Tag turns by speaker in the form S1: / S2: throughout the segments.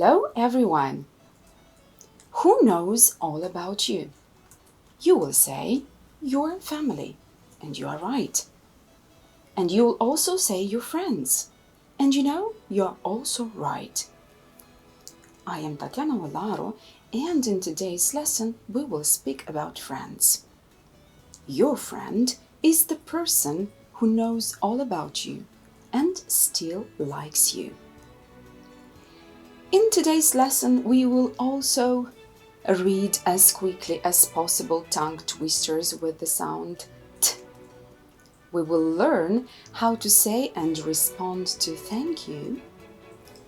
S1: Hello everyone! Who knows all about you? You will say your family, and you are right. And you will also say your friends, and you know, you're also right. I am Tatiana Olaru, and in today's lesson we will speak about friends. Your friend is the person who knows all about you and still likes you. In today's lesson, we will also read as quickly as possible tongue twisters with the sound T. We will learn how to say and respond to thank you.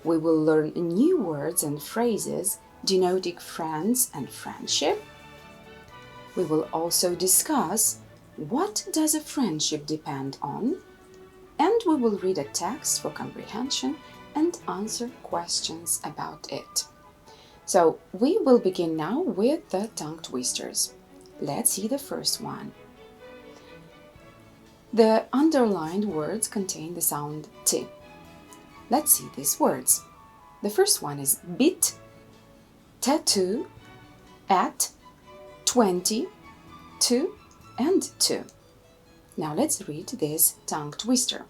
S1: We will learn new words and phrases denoting friends and friendship. We will also discuss what does a friendship depend on, and we will read a text for comprehension and answer questions about it. So we will begin now with the tongue twisters. Let's see the first one. The underlined words contain the sound T. Let's see these words. The first one is bit, tattoo, at, 20, to, and to. Now let's read this tongue twister.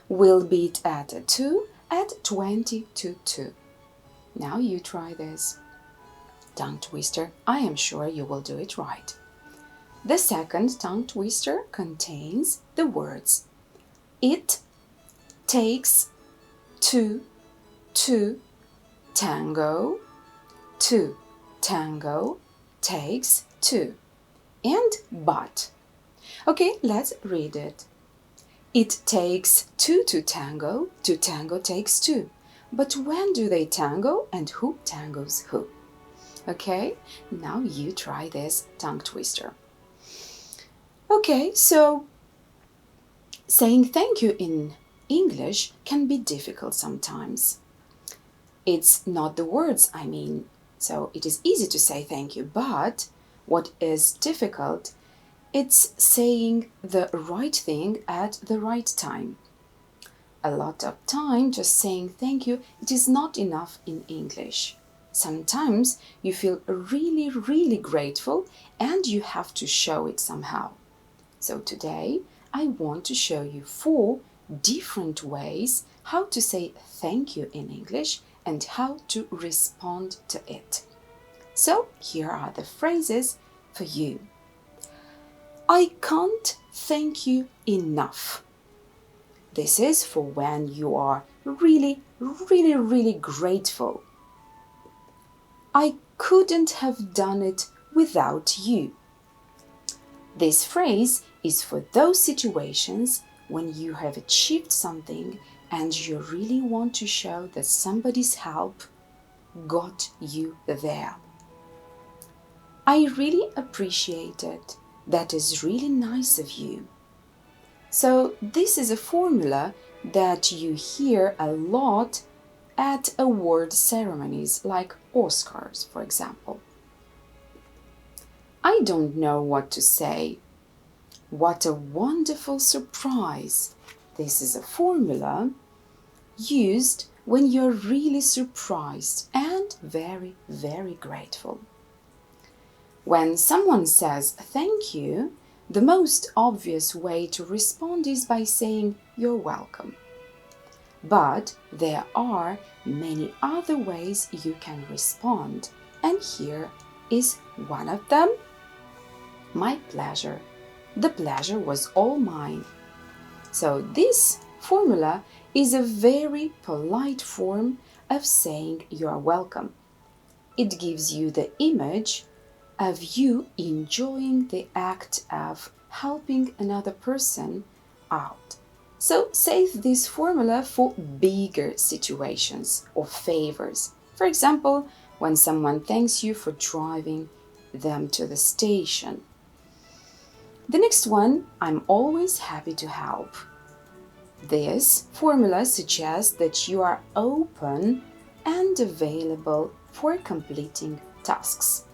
S1: We'll beat at a 2 at 20 to 2. Now you try this tongue twister. I am sure you will do it right. The second tongue twister contains the words it takes to tango, takes two, and but. Okay, let's read it. It takes two to tango takes two. But when do they tango and who tangos who? Okay, now you try this tongue twister. Okay, so saying thank you in English can be difficult sometimes. It's not the words I mean, so it is easy to say thank you, but what is difficult, it's saying the right thing at the right time. A lot of time just saying thank you, it is not enough in English. Sometimes you feel really grateful and you have to show it somehow. So today I want to show you 4 different ways how to say thank you in English and how to respond to it. So here are the phrases for you. I can't thank you enough. This is for when you are really grateful. I couldn't have done it without you. This phrase is for those situations when you have achieved something and you really want to show that somebody's help got you there. I really appreciate it. That is really nice of you. So this is a formula that you hear a lot at award ceremonies like Oscars, for example. I don't know what to say. What a wonderful surprise. This is a formula used when you're really surprised and very grateful. When someone says thank you, the most obvious way to respond is by saying you're welcome. But there are many other ways you can respond, and here is one of them. My pleasure. The pleasure was all mine. So this formula is a very polite form of saying you're welcome. It gives you the image of you enjoying the act of helping another person out. So save this formula for bigger situations or favors. For example, when someone thanks you for driving them to the station. The next one, I'm always happy to help. This formula suggests that you are open and available for completing tasks.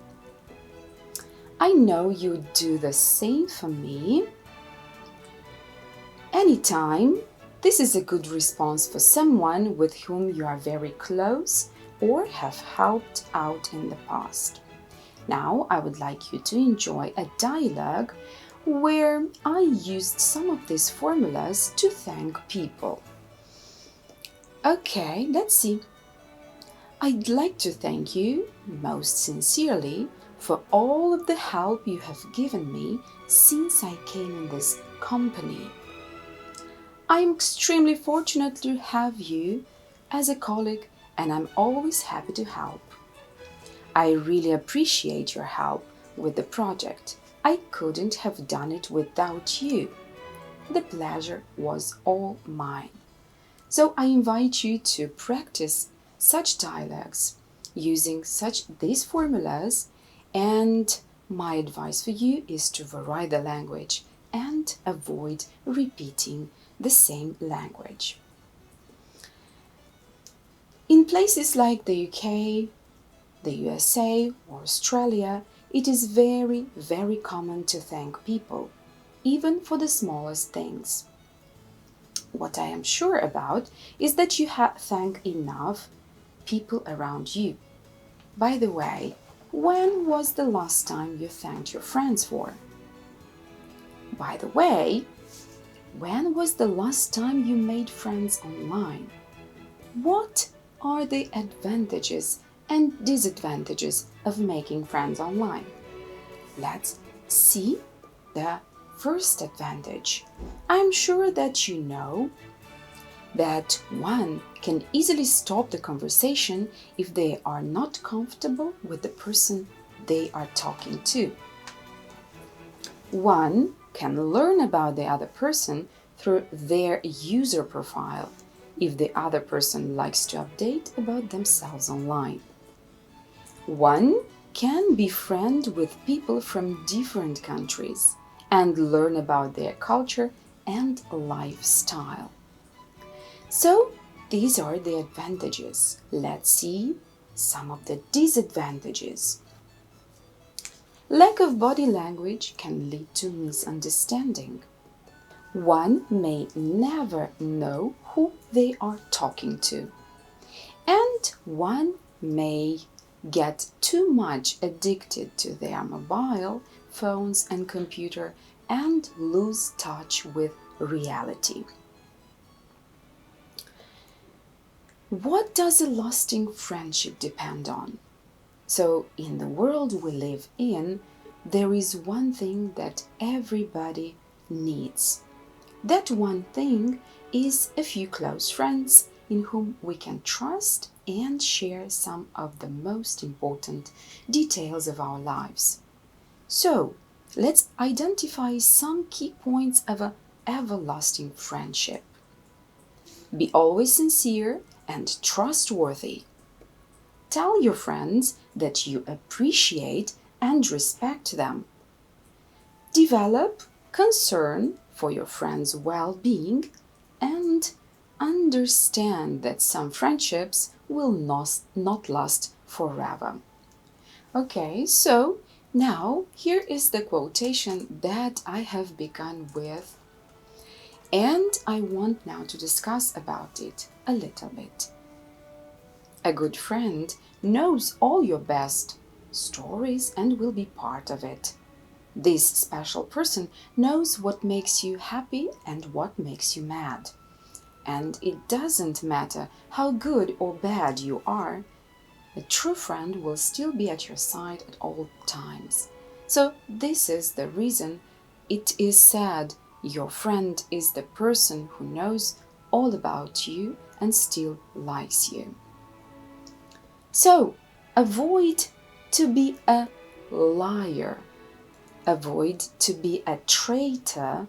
S1: I know you do the same for me. Anytime, this is a good response for someone with whom you are very close or have helped out in the past. Now I would like you to enjoy a dialogue where I used some of these formulas to thank people. Okay, let's see. I'd like to thank you most sincerely for all of the help you have given me since I came in this company. I'm extremely fortunate to have you as a colleague, and I'm always happy to help. I really appreciate your help with the project. I couldn't have done it without you. The pleasure was all mine. So I invite you to practice such dialogues using these formulas, and my advice for you is to vary the language and avoid repeating the same language. In places like the UK, the USA, or Australia, it is very, very common to thank people, even for the smallest things. What I am sure about is that you thank enough people around you. By the way, when was the last time you thanked your friends for? By the way, when was the last time you made friends online? What are the advantages and disadvantages of making friends online? Let's see the first advantage. I'm sure that you know that one can easily stop the conversation if they are not comfortable with the person they are talking to. One can learn about the other person through their user profile if the other person likes to update about themselves online. One can befriend with people from different countries and learn about their culture and lifestyle. So, these are the advantages. Let's see some of the disadvantages. Lack of body language can lead to misunderstanding. One may never know who they are talking to, and one may get too much addicted to their mobile phones and computer and lose touch with reality. What does a lasting friendship depend on? So, in the world we live in, there is one thing that everybody needs. That one thing is a few close friends in whom we can trust and share some of the most important details of our lives. So, let's identify some key points of an everlasting friendship. Be always sincere and trustworthy. Tell your friends that you appreciate and respect them. Develop concern for your friends' well-being and understand that some friendships will not last forever. Okay, so now here is the quotation that I have begun with, and I want now to discuss about it a little bit. A good friend knows all your best stories and will be part of it. This special person knows what makes you happy and what makes you mad. And it doesn't matter how good or bad you are, a true friend will still be at your side at all times. So this is the reason it is said your friend is the person who knows all about you and still likes you. So avoid to be a liar. Avoid to be a traitor,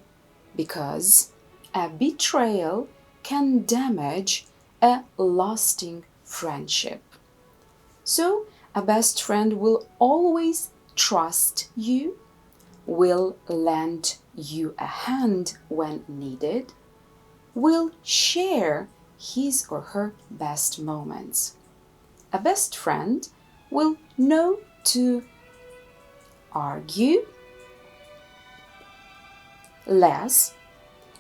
S1: because a betrayal can damage a lasting friendship. So, a best friend will always trust you, will lend you a hand when needed, will share his or her best moments. A best friend will know to argue less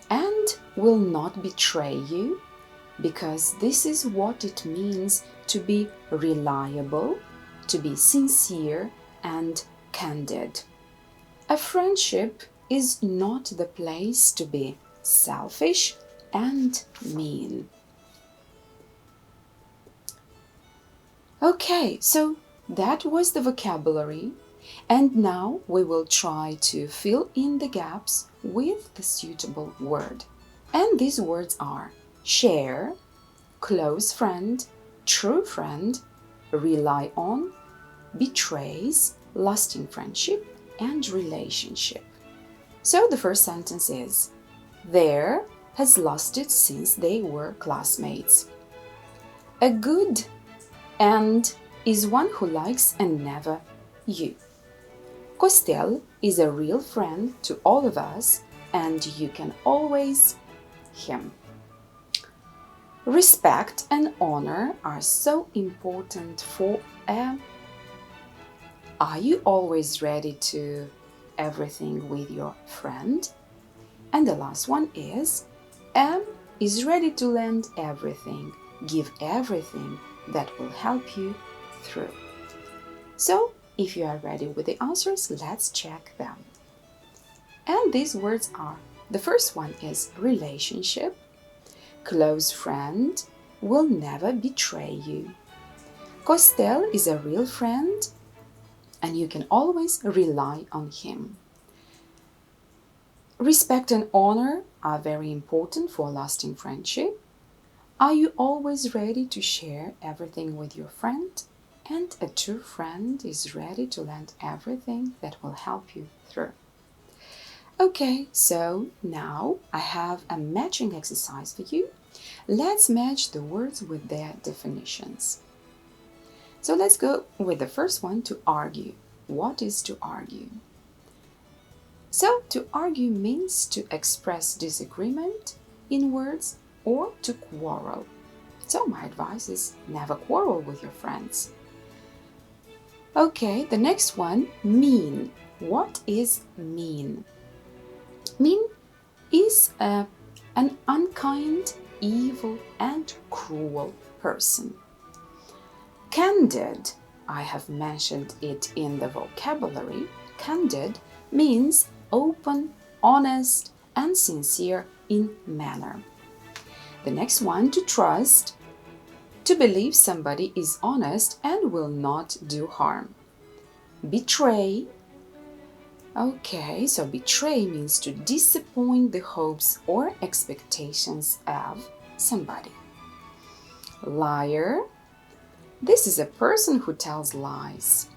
S1: and will not betray you, because this is what it means to be reliable, to be sincere and candid. A friendship is not the place to be selfish and mean. Okay, so that was the vocabulary, and now we will try to fill in the gaps with the suitable word. And these words are share, close friend, true friend, rely on, betrays, lasting friendship, and relationship. So the first sentence is, there has lasted since they were classmates. A good and is one who likes and never you. Costel is a real friend to all of us, and you can always him. Respect and honor are so important for a. Are you always ready to everything with your friend? And the last one is is ready to lend everything, give everything that will help you through. So, if you are ready with the answers, let's check them. And these words are, the first one is relationship. Close friend will never betray you. Costel is a real friend, and you can always rely on him. Respect and honor are very important for lasting friendship. Are you always ready to share everything with your friend? And a true friend is ready to lend everything that will help you through. Okay, so now I have a matching exercise for you. Let's match the words with their definitions. So let's go with the first one, to argue. What is to argue? So to argue means to express disagreement in words or to quarrel. So my advice is never quarrel with your friends. Okay, the next one, mean. What is mean? Mean is an unkind, evil and cruel person. Candid, I have mentioned it in the vocabulary. Candid means open, honest and sincere in manner. The next one, to trust. To believe somebody is honest and will not do harm. Betray. Okay, so betray means to disappoint the hopes or expectations of somebody. Liar. This is a person who tells lies.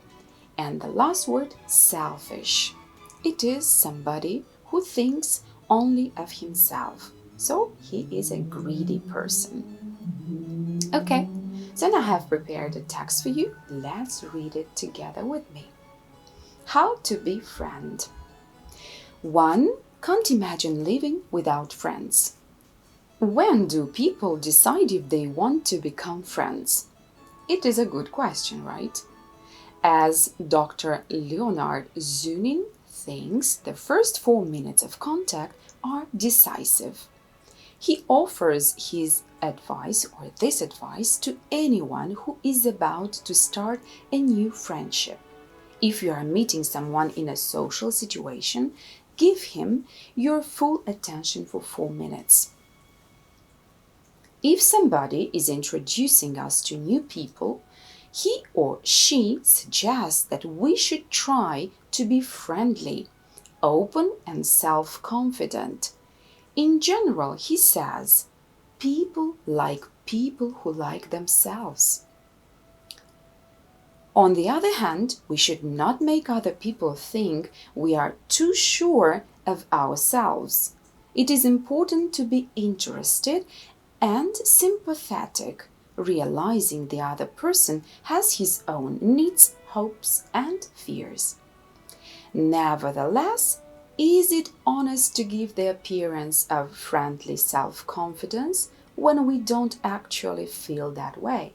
S1: And the last word, selfish. It is somebody who thinks only of himself. So he is a greedy person. Okay, so now I have prepared a text for you. Let's read it together with me. How to be friend. 1. Can't imagine living without friends. When do people decide if they want to become friends? It is a good question, right? As Dr. Leonard Zunin thinks, the first 4 minutes of contact are decisive. He offers his advice or this advice to anyone who is about to start a new friendship. If you are meeting someone in a social situation, give him your full attention for 4 minutes. If somebody is introducing us to new people, he or she suggests that we should try to be friendly, open and self-confident. In general, he says, people like people who like themselves. On the other hand, we should not make other people think we are too sure of ourselves. It is important to be interested and sympathetic, realizing the other person has his own needs, hopes, and fears. Nevertheless, is it honest to give the appearance of friendly self-confidence when we don't actually feel that way?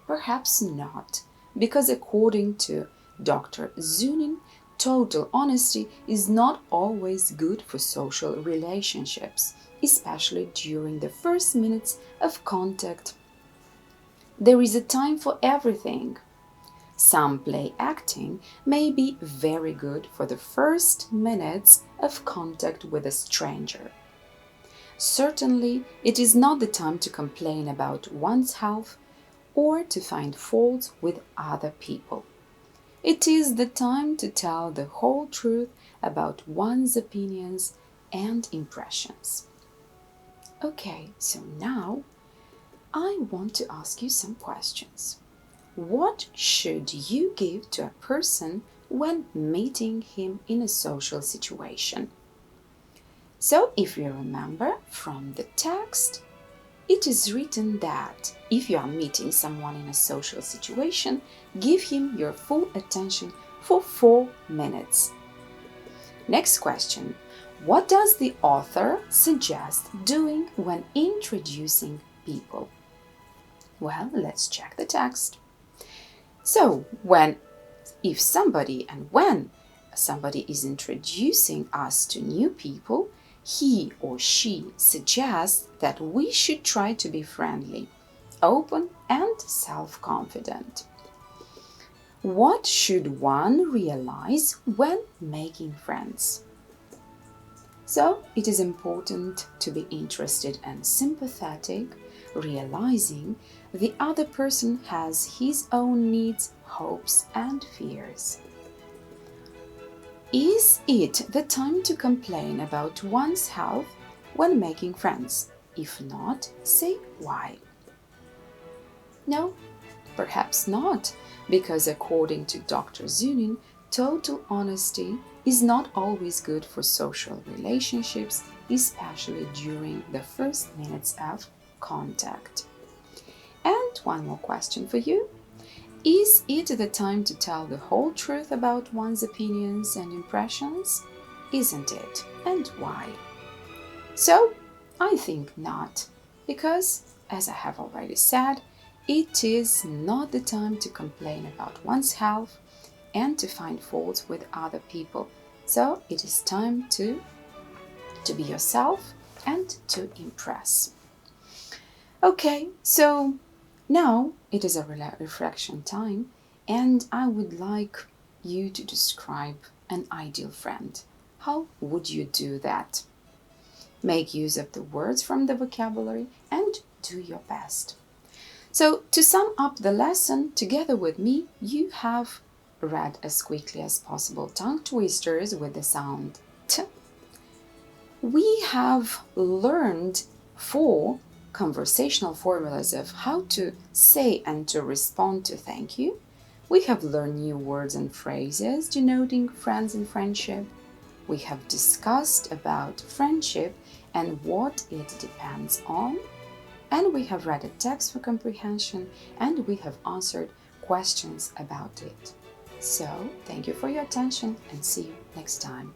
S1: Perhaps not, because according to Dr. Zunin, total honesty is not always good for social relationships, especially during the first minutes of contact There is a time for everything. Some play acting may be very good for the first minutes of contact with a stranger. Certainly, it is not the time to complain about one's health or to find faults with other people. It is the time to tell the whole truth about one's opinions and impressions. Okay, so now I want to ask you some questions. What should you give to a person when meeting him in a social situation? So, if you remember from the text, it is written that if you are meeting someone in a social situation, give him your full attention for 4 minutes. Next question. What does the author suggest doing when introducing people? Well, let's check the text. So, when somebody is introducing us to new people, he or she suggests that we should try to be friendly, open, and self-confident. What should one realize when making friends? So, it is important to be interested and sympathetic, realizing the other person has his own needs, hopes, and fears. Is it the time to complain about one's health when making friends? If not, say why. No, perhaps not, because according to Dr. Zunin, total honesty is not always good for social relationships, especially during the first minutes of contact. And one more question for you. Is it the time to tell the whole truth about one's opinions and impressions? Isn't it? And why? So, I think not, because, as I have already said, it is not the time to complain about one's health and to find faults with other people. So, it is time to be yourself and to impress. Okay, so now it is a reflection time, and I would like you to describe an ideal friend. How would you do that? Make use of the words from the vocabulary and do your best. So, to sum up the lesson, together with me, you have read as quickly as possible tongue twisters with the sound T. We have learned 4 conversational formulas of how to say and to respond to thank you. We have learned new words and phrases denoting friends and friendship. We have discussed about friendship and what it depends on. And we have read a text for comprehension, and we have answered questions about it. So, thank you for your attention and see you next time.